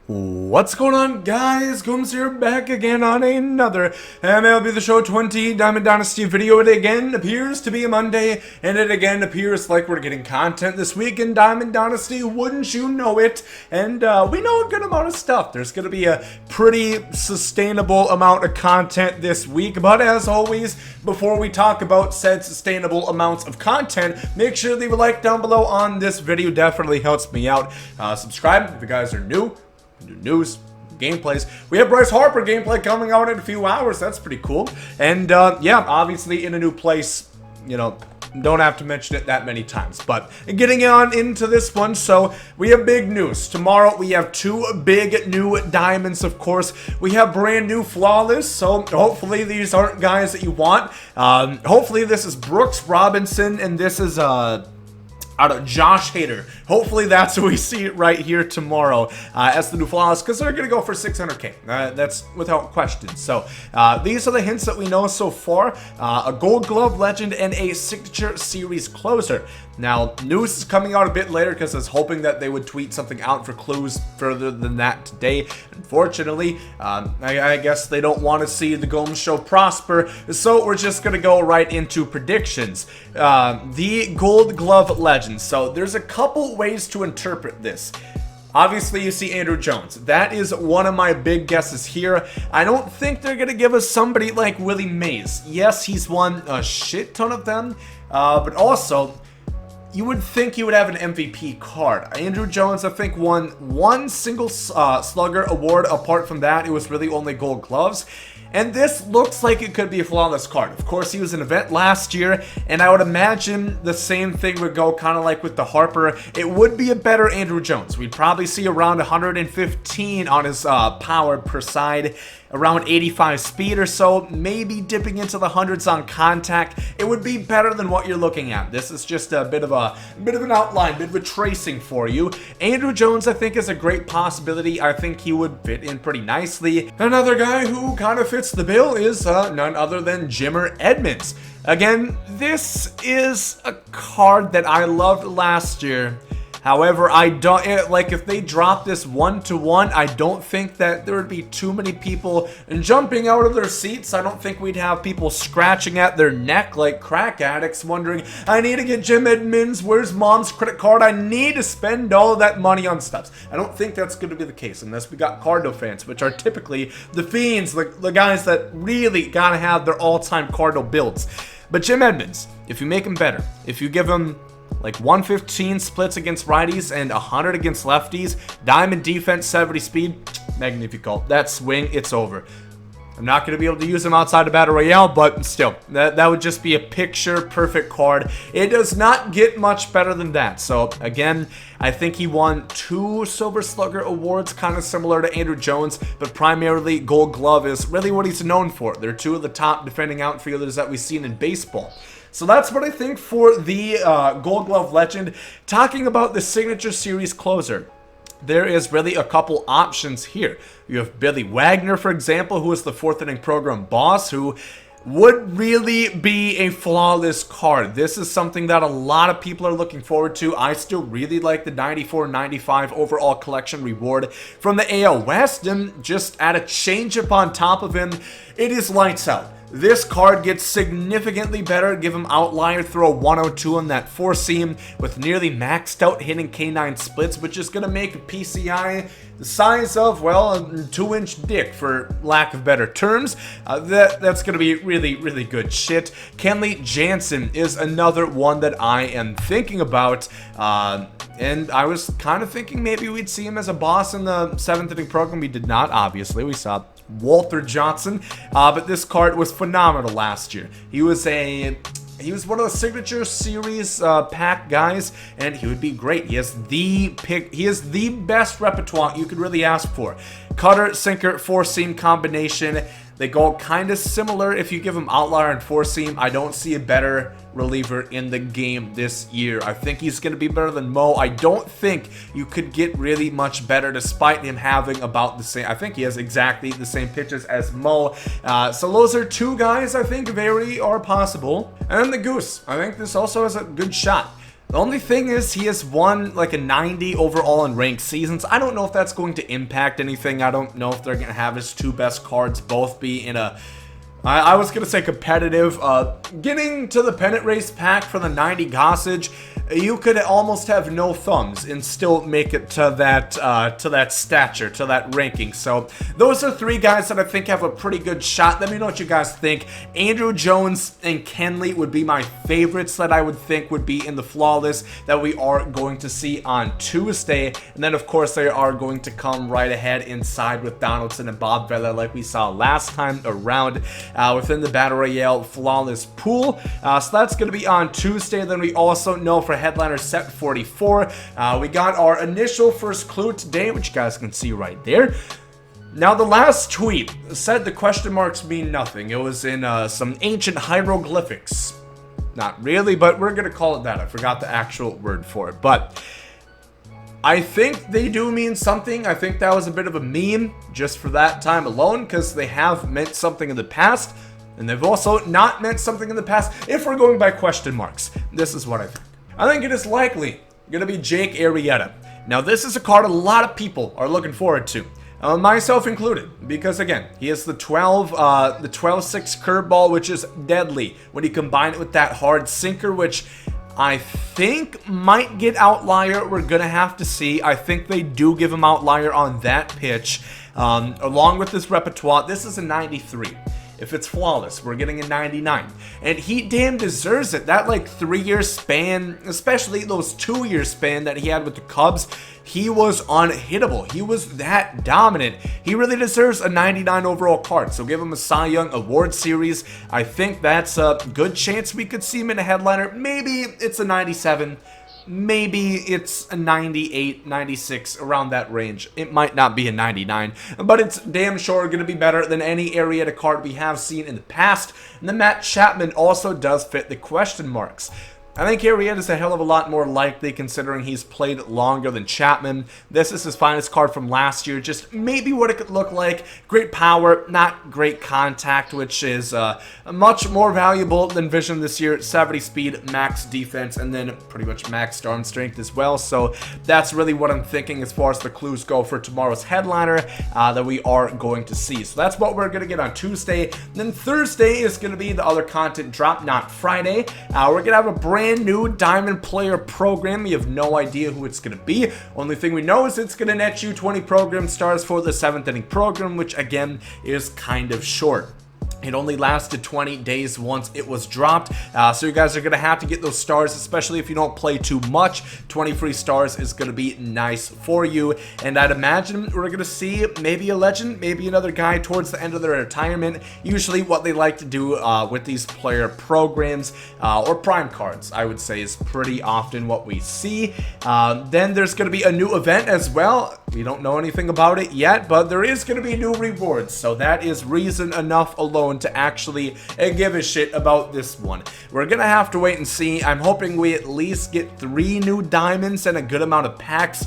What's going on, guys? Gomes here, back again on another MLB The Show 20 Diamond Dynasty video. It again appears to be a Monday, and it again appears like we're getting content this week in Diamond Dynasty, wouldn't you know it? And we know a good amount of stuff. There's going to be a pretty sustainable amount of content this week, but as always, before we talk about said sustainable amounts of content, make sure to leave a like down below on this video. Definitely helps me out. Subscribe if you guys are new. New news, gameplays. We have Bryce Harper gameplay coming out in a few hours. That's pretty cool. And yeah, obviously in a new place, you know, don't have to mention it that many times. But getting on into this one, so we have big news. Tomorrow we have two big new diamonds, of course. We have brand new Flawless, so hopefully these aren't guys that you want. Hopefully this is Brooks Robinson, and this is out of Josh Hader. Hopefully that's what we see right here tomorrow as the new Flawless, because they're going to go for 600k. That's without question. So these are the hints that we know so far. A Gold Glove Legend and a Signature Series Closer. Now, news is coming out a bit later because I was hoping that they would tweet something out for clues further than that today. Unfortunately, I guess they don't want to see the Gomes show prosper, so we're just going to go right into predictions. The Gold Glove Legend. So there's a couple ways to interpret this. Obviously, you see Andrew Jones. That is one of my big guesses here. I don't think they're going to give us somebody like Willie Mays. Yes, he's won a shit ton of them, but also you would think he would have an MVP card. Andrew Jones, I think, won one single slugger award. Apart from that, it was really only Gold Gloves. And this looks like it could be a flawless card. Of course, he was an event last year, and I would imagine the same thing would go kind of like with the Harper. It would be a better Andrew Jones. We'd probably see around 115 on his power per side, around 85 speed or so, maybe dipping into the hundreds on contact. It would be better than what you're looking at. This is just a bit of an outline, bit of a tracing for you. Andrew Jones, I think, is a great possibility. I think he would fit in pretty nicely. Another guy who kind of fits the bill is none other than Jimmer Edmunds. Again, this is a card that I loved last year. However, I don't, like, if they drop this 1-to-1, I don't think that there would be too many people jumping out of their seats. I don't think we'd have people scratching at their neck like crack addicts wondering, I need to get Jim Edmunds, where's mom's credit card? I need to spend all of that money on stuff. I don't think that's going to be the case unless we got Cardinal fans, which are typically the fiends, the guys that really got to have their all-time Cardinal builds. But Jim Edmunds, if you make him better, if you give him like 115 splits against righties and 100 against lefties, diamond defense, 70 speed, magnifico. That swing, it's over. I'm not going to be able to use him outside of Battle Royale, but still, that would just be a picture-perfect card. It does not get much better than that. So, again, I think he won 2 Silver Slugger awards, kind of similar to Andrew Jones, but primarily Gold Glove is really what he's known for. They're 2 of the top defending outfielders that we've seen in baseball. So that's what I think for the Gold Glove Legend. Talking about the Signature Series Closer, there is really a couple options here. You have Billy Wagner, for example, who is the 4th inning program boss, who would really be a flawless card. This is something that a lot of people are looking forward to. I still really like the 94-95 overall collection reward from the AL West, and just add a changeup on top of him, it is lights out. This card gets significantly better. Give him outlier, throw a 102 on that 4-seam with nearly maxed out hitting K9 splits, which is going to make a PCI the size of, well, a 2-inch dick, for lack of better terms. That's going to be really, really good shit. Kenley Janssen is another one that I am thinking about. And I was kind of thinking maybe we'd see him as a boss in the 7th inning program. We did not, obviously. We saw Walter Johnson, but this card was phenomenal last year. He was one of the Signature Series pack guys, and he would be great. He is the best repertoire you could really ask for. Cutter, sinker, 4-seam combination. They go kind of similar. If you give him outlier and 4-seam, I don't see a better reliever in the game this year. I think he's going to be better than Mo. I don't think you could get really much better despite him having about the same. I think he has exactly the same pitches as Mo. So those are 2 guys I think very are possible. And then the Goose. I think this also has a good shot. The only thing is he has won like a 90 overall in ranked seasons. I don't know if that's going to impact anything. I don't know if they're going to have his 2 best cards both be in a... I was going to say competitive. Getting to the pennant race pack for the 90 Gossage, you could almost have no thumbs and still make it to that stature, to that ranking. So those are 3 guys that I think have a pretty good shot. Let me know what you guys think. Andrew Jones and Kenley would be my favorites that I would think would be in the flawless that we are going to see on Tuesday. And then of course they are going to come right ahead inside with Donaldson and Bob Vela like we saw last time around within the Battle Royale flawless pool. So that's going to be on Tuesday. Then we also know for headliner set 44, we got our initial first clue today, which you guys can see right there. Now the last tweet said the question marks mean nothing. It was in some ancient hieroglyphics. Not really, but we're gonna call it that. I forgot the actual word for it, but I think they do mean something. I think that was a bit of a meme just for that time alone, because they have meant something in the past, and they've also not meant something in the past. If we're going by question marks, this is what I think. I think it is likely going to be Jake Arrieta. Now, this is a card a lot of people are looking forward to, myself included, because again, he has the 12-6 curveball, which is deadly when you combine it with that hard sinker, which I think might get outlier. We're going to have to see. I think they do give him outlier on that pitch, along with this repertoire. This is a 93. If it's flawless, we're getting a 99. And he damn deserves it. That like 3-year span, especially those 2-year span that he had with the Cubs, he was unhittable. He was that dominant. He really deserves a 99 overall card. So give him a Cy Young Award Series. I think that's a good chance we could see him in a headliner. Maybe it's a 97. Maybe it's a 98, 96, around that range. It might not be a 99, but it's damn sure going to be better than any Arrieta card we have seen in the past. And then Matt Chapman also does fit the question marks. I think Arrieta is a hell of a lot more likely considering he's played longer than Chapman. This is his finest card from last year, just maybe what it could look like. Great power, not great contact, which is much more valuable than Vision this year. 70 speed, max defense, and then pretty much max arm strength as well. So that's really what I'm thinking as far as the clues go for tomorrow's headliner that we are going to see. So that's what we're going to get on Tuesday. Then Thursday is going to be the other content drop, not Friday. We're going to have a brand new Diamond Player program. We have no idea who it's going to be. Only thing we know is it's going to net you 20 program stars for the 7th inning program, which again is kind of short. It only lasted 20 days once it was dropped, so you guys are going to have to get those stars, especially if you don't play too much. 20 free stars is going to be nice for you, and I'd imagine we're going to see maybe a legend, maybe another guy towards the end of their retirement. Usually what they like to do with these player programs, or prime cards, I would say, is pretty often what we see. Then there's going to be a new event as well. We don't know anything about it yet, but there is going to be new rewards, so that is reason enough alone to actually give a shit about this one. We're gonna have to wait and see. I'm hoping we at least get 3 new diamonds and a good amount of packs.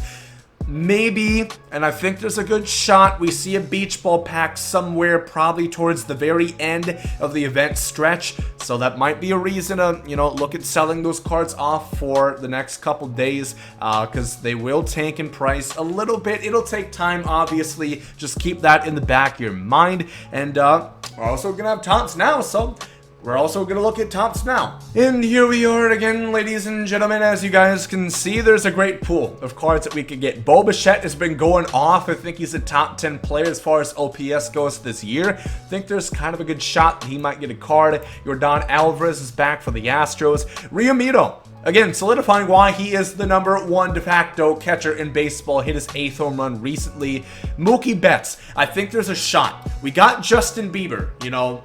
Maybe, and I think there's a good shot, we see a beach ball pack somewhere probably towards the very end of the event stretch. So that might be a reason to, you know, look at selling those cards off for the next couple days, because they will tank in price a little bit. It'll take time, obviously. Just keep that in the back of your mind. And we're also gonna have tops now, so we're also going to look at tops now. And here we are again, ladies and gentlemen. As you guys can see, there's a great pool of cards that we could get. Bo Bichette has been going off. I think he's a top 10 player as far as OPS goes this year. I think there's kind of a good shot that he might get a card. Yordan Alvarez is back for the Astros. Realmuto, again, solidifying why he is the #1 de facto catcher in baseball. Hit his 8th home run recently. Mookie Betts, I think there's a shot. We got Justin Bieber, you know,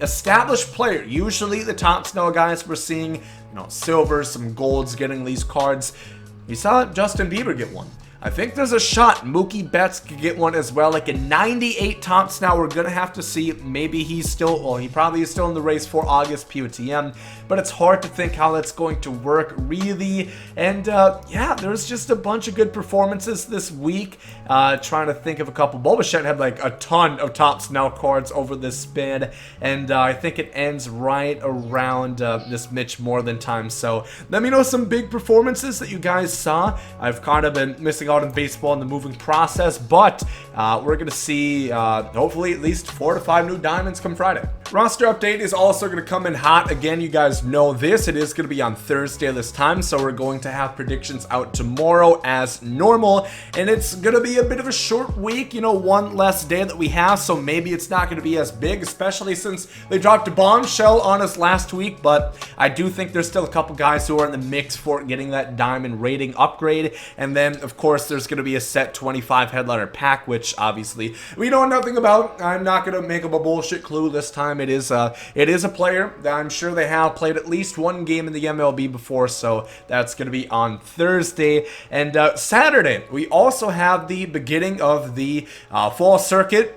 established player. Usually the top snow guys we're seeing, you know, silvers, some golds getting these cards. We saw Justin Bieber get one. I think there's a shot Mookie Betts could get one as well, like a 98 Topps. Now we're gonna have to see. Maybe he's still, well, he probably is still in the race for August POTM, but it's hard to think how that's going to work really. And yeah, there's just a bunch of good performances this week. Trying to think of a couple. Bo Bichette had like a ton of Topps Now cards over this span, and I think it ends right around this Mitch Moreland time. So let me know some big performances that you guys saw. I've kind of been missing out in baseball in the moving process, but we're gonna see hopefully at least 4 to 5 new diamonds come Friday. Roster update is also going to come in hot. Again, you guys know this. It is going to be on Thursday this time, so we're going to have predictions out tomorrow as normal, and it's going to be a bit of a short week, you know, one less day that we have, so maybe it's not going to be as big, especially since they dropped a bombshell on us last week. But I do think there's still a couple guys who are in the mix for getting that diamond rating upgrade, and then of course there's going to be a set 25 headliner pack, which obviously we know nothing about. I'm not going to make up a bullshit clue this time. It is a player that I'm sure they have played at least one game in the MLB before, so that's going to be on Thursday. And Saturday, we also have the beginning of the fall circuit.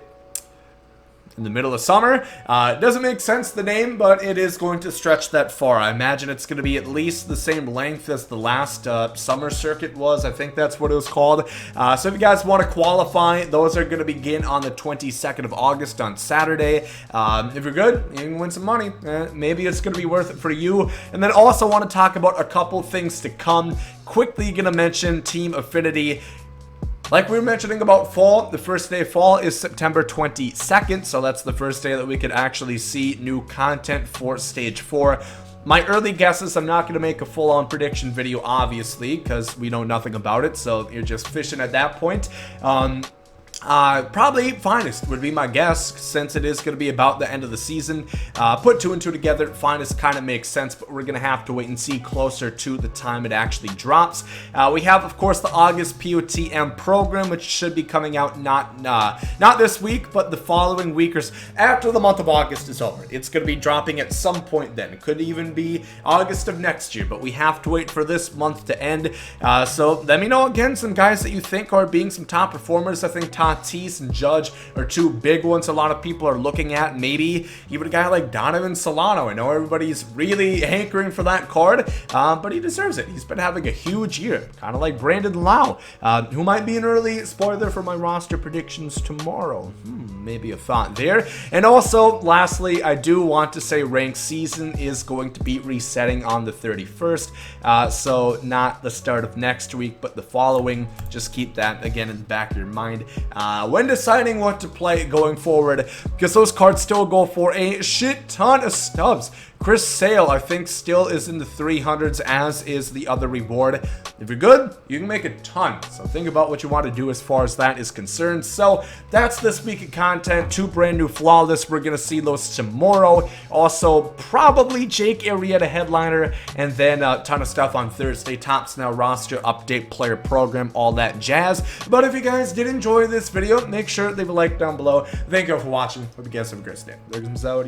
In the middle of summer. It doesn't make sense, the name, but it is going to stretch that far. I imagine it's going to be at least the same length as the last summer circuit was. I think that's what it was called. So if you guys want to qualify, those are going to begin on the 22nd of August on Saturday. If you're good, you can win some money. Maybe it's going to be worth it for you. And then also want to talk about a couple things to come. Quickly going to mention Team Affinity. Like we were mentioning about fall, the first day of fall is September 22nd, so that's the first day that we could actually see new content for Stage 4. My early guesses, I'm not going to make a full-on prediction video, obviously, because we know nothing about it, so you're just fishing at that point. Probably Finest would be my guess, since it is going to be about the end of the season. Put 2 and 2 together, Finest kind of makes sense, but we're going to have to wait and see closer to the time it actually drops. We have, of course, the August POTM program, which should be coming out not this week, but the following week, or after the month of August is over. It's going to be dropping at some point then. It could even be August of next year, but we have to wait for this month to end. So let me know again some guys that you think are being some top performers. I think Tatis and Judge are 2 big ones a lot of people are looking at. Maybe even a guy like Donovan Solano. I know everybody's really hankering for that card, but he deserves it. He's been having a huge year, kind of like Brandon Lau, who might be an early spoiler for my roster predictions tomorrow. Maybe a thought there. And also, lastly, I do want to say ranked season is going to be resetting on the 31st, so not the start of next week, but the following. Just keep that again in the back of your mind when deciding what to play going forward, because those cards still go for a shit ton of stubs. Chris Sale, I think, still is in the 300s, as is the other reward. If you're good, you can make a ton. So think about what you want to do as far as that is concerned. So that's this week of content. 2 brand new Flawless. We're going to see those tomorrow. Also, probably Jake Arrieta headliner, and then a ton of stuff on Thursday. Topps Now roster update, player program, all that jazz. But if you guys did enjoy this video, make sure to leave a like down below. Thank you for watching. Hope you guys have a great day. There comes out.